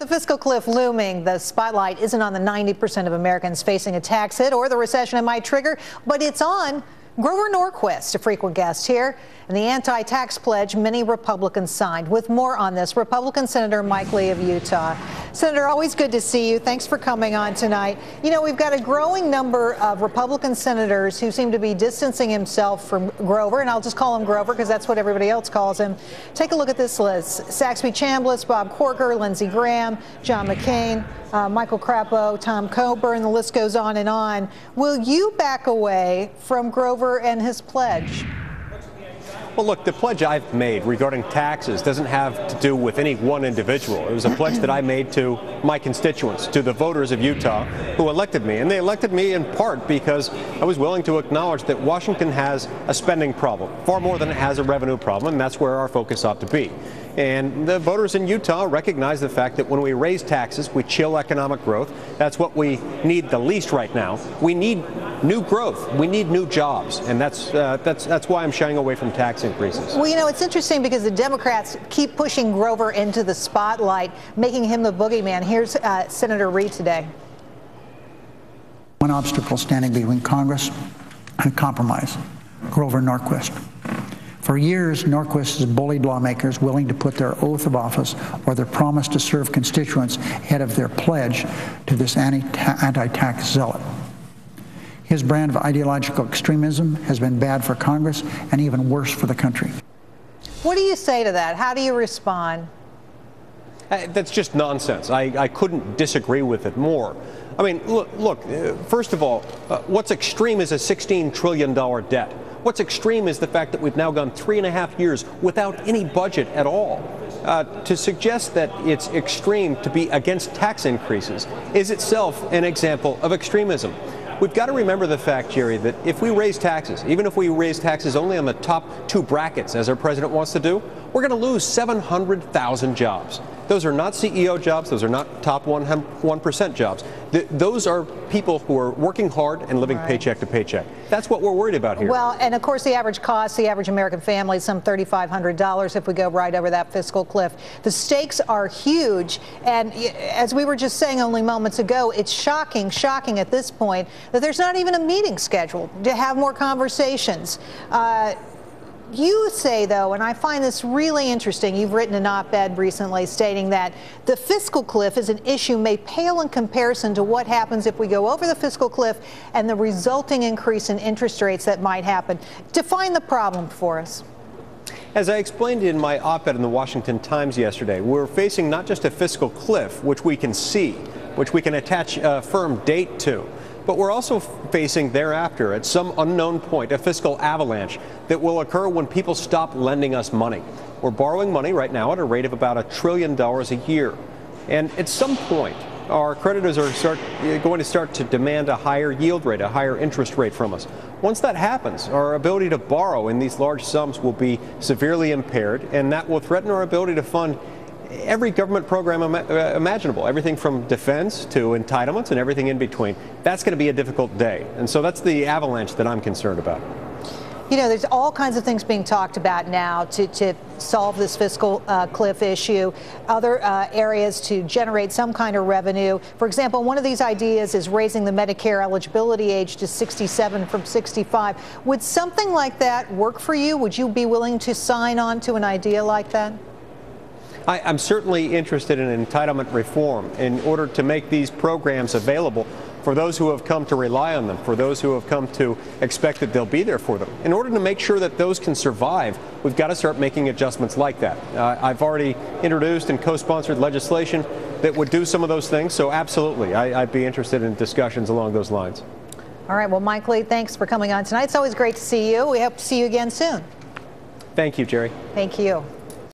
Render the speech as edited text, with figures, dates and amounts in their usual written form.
The fiscal cliff looming. The spotlight isn't on the 90% of Americans facing a tax hit or the recession it might trigger, but it's on Grover Norquist, a frequent guest here, and the anti-tax pledge many Republicans signed. With more on this, Republican Senator Mike Lee of Utah. Senator, always good to see you. Thanks for coming on tonight. You know, we've got a growing number of Republican senators who seem to be distancing himself from Grover, and I'll just call him Grover because that's what everybody else calls him. Take a look at this list. Saxby Chambliss, Bob Corker, Lindsey Graham, John McCain, Michael Crapo, Tom Coburn, the list goes on and on. Will you back away from Grover and his pledge? Well, look, the pledge I've made regarding taxes doesn't have to do with any one individual. It was a pledge that I made to my constituents, to the voters of Utah who elected me. And they elected me in part because I was willing to acknowledge that Washington has a spending problem, far more than it has a revenue problem, and that's where our focus ought to be. And the voters in Utah recognize the fact that when we raise taxes, we chill economic growth. That's what we need the least right now. We need new growth. We need new jobs. And that's why I'm shying away from tax increases. Well, you know, it's interesting because the Democrats keep pushing Grover into the spotlight, making him the boogeyman. Here's Senator Reid today. One obstacle standing between Congress and compromise: Grover Norquist. For years, Norquist has bullied lawmakers willing to put their oath of office or their promise to serve constituents ahead of their pledge to this anti-tax zealot. His brand of ideological extremism has been bad for Congress and even worse for the country. What do you say to that? How do you respond? That's just nonsense. I couldn't disagree with it more. I mean, look, first of all, what's extreme is a $16 trillion debt. What's extreme is the fact that we've now gone 3.5 years without any budget at all. To suggest that it's extreme to be against tax increases is itself an example of extremism. We've got to remember the fact, Gerri, that if we raise taxes, even if we raise taxes only on the top two brackets, as our president wants to do, we're going to lose 700,000 jobs. Those are not CEO jobs. Those are not top 1% jobs. Those are people who are working hard and living paycheck to paycheck. That's what we're worried about here. Well, and of course, the average cost, the average American family is some $3,500 if we go right over that fiscal cliff. The stakes are huge. And as we were just saying only moments ago, it's shocking at this point that there's not even a meeting scheduled to have more conversations. You say, though, and I find this really interesting, you've written an op-ed recently stating that the fiscal cliff is an issue may pale in comparison to what happens if we go over the fiscal cliff and the resulting increase in interest rates that might happen. Define the problem for us. As I explained in my op-ed in the Washington Times yesterday, we're facing not just a fiscal cliff, which we can see, which we can attach a firm date to, but we're also facing thereafter, at some unknown point, a fiscal avalanche that will occur when people stop lending us money. We're borrowing money right now at a rate of about $1 trillion a year. And at some point, our creditors are going to start to demand a higher yield rate, a higher interest rate from us. Once that happens, our ability to borrow in these large sums will be severely impaired, and that will threaten our ability to fund every government program imaginable, everything from defense to entitlements and everything in between. That's going to be a difficult day. And so that's the avalanche that I'm concerned about. You know, there's all kinds of things being talked about now to solve this fiscal cliff issue, other areas to generate some kind of revenue. For example, one of these ideas is raising the Medicare eligibility age to 67 from 65. Would something like that work for you? Would you be willing to sign on to an idea like that? I'm certainly interested in entitlement reform in order to make these programs available for those who have come to rely on them, for those who have come to expect that they'll be there for them. In order to make sure that those can survive, we've got to start making adjustments like that. I've already introduced and co-sponsored legislation that would do some of those things, so absolutely, I'd be interested in discussions along those lines. All right, well, Mike Lee, thanks for coming on tonight. It's always great to see you. We hope to see you again soon. Thank you, Gerri. Thank you.